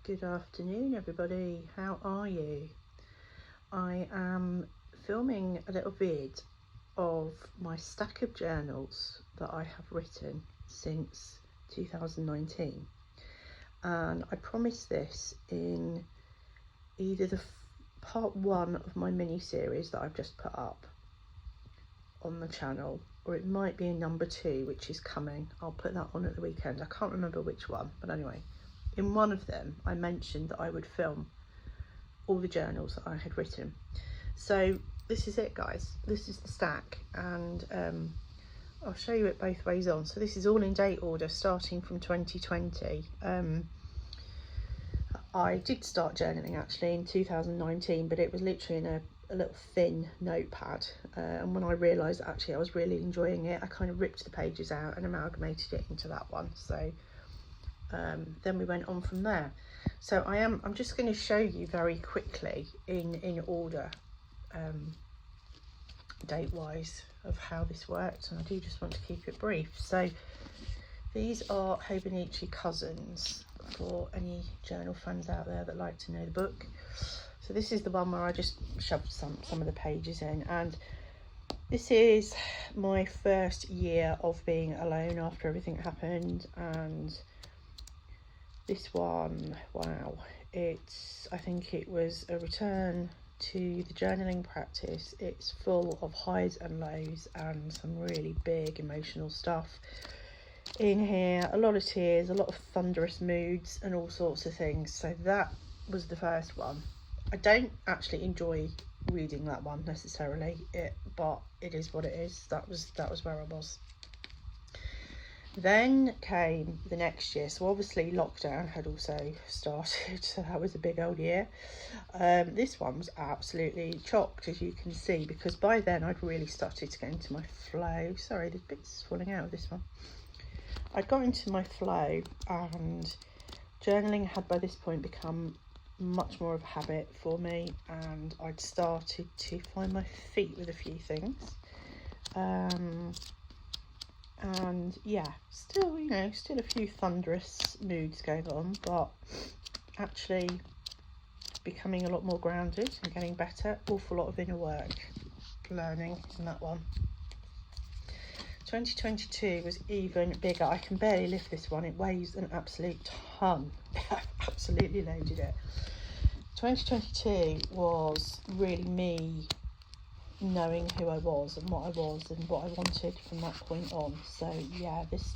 Good afternoon, everybody. How are you? I am filming a little vid of my stack of journals that I have written since 2019, and I promised this in either the part one of my mini series that I've just put up on the channel, or it might be in number 2, which is coming. I'll put that on at the weekend. I can't remember which one, but anyway, in one of them I mentioned that I would film all the journals that I had written. So this is it, guys. This is the stack, and I'll show you it both ways on. So this is all in date order starting from 2020. I did start journaling actually in 2019, but it was literally in a little thin notepad, and when I realised that actually I was really enjoying it, I kind of ripped the pages out and amalgamated it into that one. So then we went on from there. So I'm just going to show you very quickly in order, date wise, of how this worked, and I do just want to keep it brief. So these are Hobonichi cousins for any journal fans out there that like to know the book. So this is the one where I just shoved some of the pages in, and this is my first year of being alone after everything happened. And this one, wow, I think it was a return to the journaling practice. It's full of highs and lows and some really big emotional stuff in here, a lot of tears, a lot of thunderous moods and all sorts of things. So that was the first one. I don't actually enjoy reading that one necessarily, but it is what it is. That was where I was. Then came the next year, so obviously lockdown had also started, so that was a big old year. This one was absolutely chocked, as you can see, because by then I'd really started to get into my flow. Sorry, there's bits falling out of this one. I'd got into my flow, and journaling had by this point become much more of a habit for me, and I'd started to find my feet with a few things. And yeah, still a few thunderous moods going on, but actually becoming a lot more grounded and getting better. Awful lot of inner work learning in that one. 2022 was even bigger. I can barely lift this one. It weighs an absolute ton. I've absolutely loaded it. 2022 was really me knowing who I was and what I was and what I wanted from that point on. So yeah, this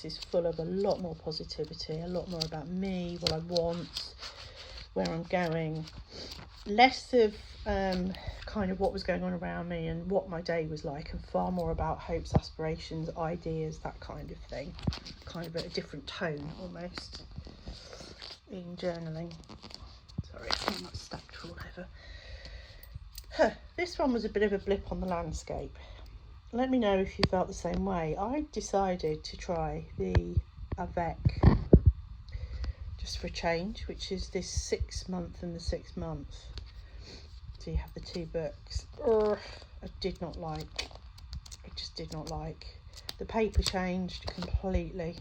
is full of a lot more positivity, a lot more about me, what I want, where I'm going, less of kind of what was going on around me and what my day was like, and far more about hopes, aspirations, ideas, that kind of thing. Kind of a different tone almost in journaling. Sorry, I'm not stacked all over. This one was a bit of a blip on the landscape. Let me know if you felt the same way. I decided to try the Avec just for a change, which is this 6 month and the 6 month. So you have the 2 books. I did not like. I just did not like. The paper changed completely.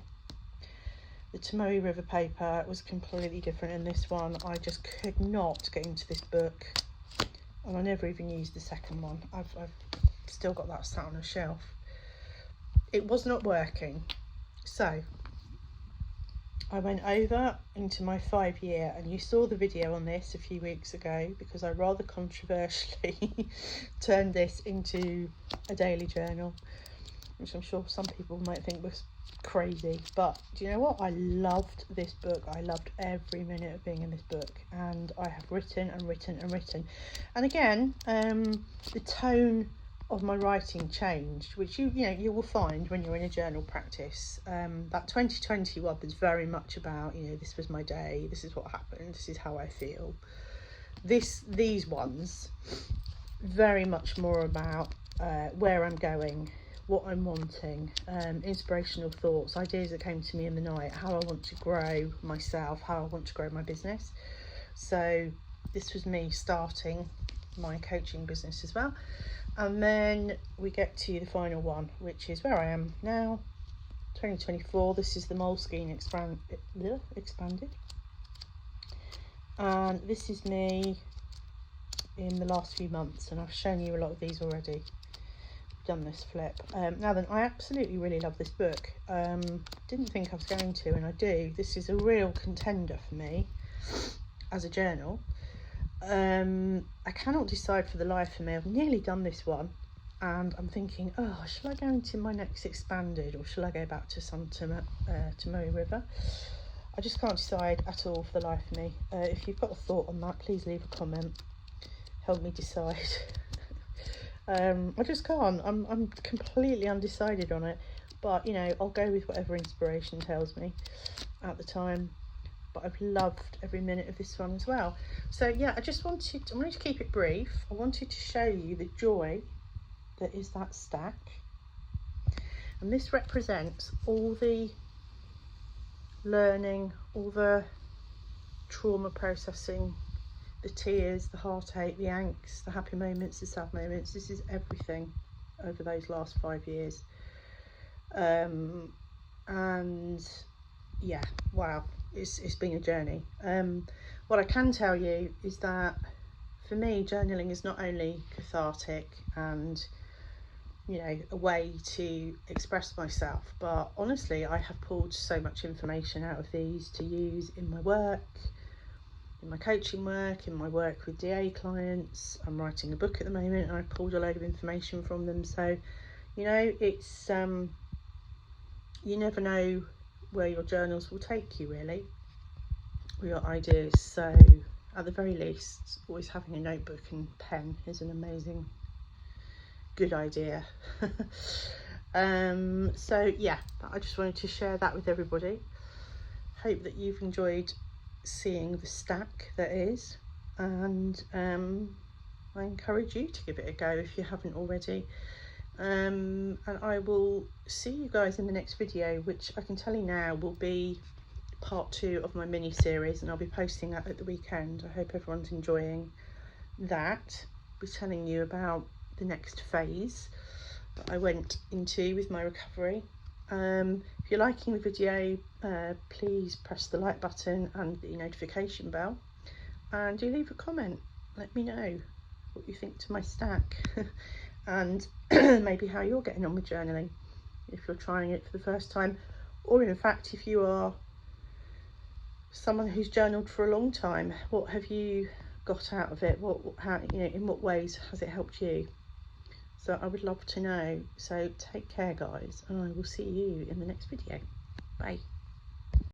The Tomoe River paper was completely different in this one. I just could not get into this book, and I never even used the second one. I've still got that sat on a shelf. It was not working. So I went over into my 5 year, and you saw the video on this a few weeks ago, because I rather controversially turned this into a daily journal, which I'm sure some people might think was crazy, but do you know what? I loved this book. I loved every minute of being in this book, and I have written and written and written. And again, the tone of my writing changed, which you will find when you're in a journal practice. That 2021 was very much about, this was my day, this is what happened, this is how I feel. These ones very much more about where I'm going, what I'm wanting, inspirational thoughts, ideas that came to me in the night, how I want to grow myself, how I want to grow my business. So this was me starting my coaching business as well. And then we get to the final one, which is where I am now, 2024. This is the Moleskine expanded, and this is me in the last few months, and I've shown you a lot of these already. Done this flip. Now then, I absolutely really love this book. Didn't think I was going to, and I do. This is a real contender for me as a journal. I cannot decide for the life of me. I've nearly done this one, and I'm thinking, oh, shall I go into my next expanded, or shall I go back to Murray River? I just can't decide at all for the life of me. If you've got a thought on that, please leave a comment. Help me decide. I just can't. I'm completely undecided on it, but you know, I'll go with whatever inspiration tells me at the time. But I've loved every minute of this one as well. So yeah, I wanted to keep it brief. I wanted to show you the joy that is that stack, and this represents all the learning, all the trauma processing, the tears, the heartache, the angst, the happy moments, the sad moments. This is everything over those last 5 years. And yeah, wow, it's been a journey. What I can tell you is that for me, journaling is not only cathartic and, you know, a way to express myself, but honestly, I have pulled so much information out of these to use in my work, in my coaching work, in my work with DA clients. I'm writing a book at the moment, and I've pulled a load of information from them. So, you know, it's you never know where your journals will take you, really, or your ideas. So at the very least, always having a notebook and pen is an amazing good idea. So yeah, I just wanted to share that with everybody. Hope that you've enjoyed seeing the stack that is, and I encourage you to give it a go if you haven't already. And I will see you guys in the next video, which I can tell you now will be part 2 of my mini series, and I'll be posting that at the weekend. I hope everyone's enjoying that. I'll be telling you about the next phase that I went into with my recovery. If you're liking the video, please press the like button and the notification bell, and do leave a comment. Let me know what you think to my stack and maybe how you're getting on with journaling, if you're trying it for the first time, or in fact if you are someone who's journaled for a long time. What have you got out of it? How, you know, in what ways has it helped you? So I would love to know. So take care, guys, and I will see you in the next video. Bye.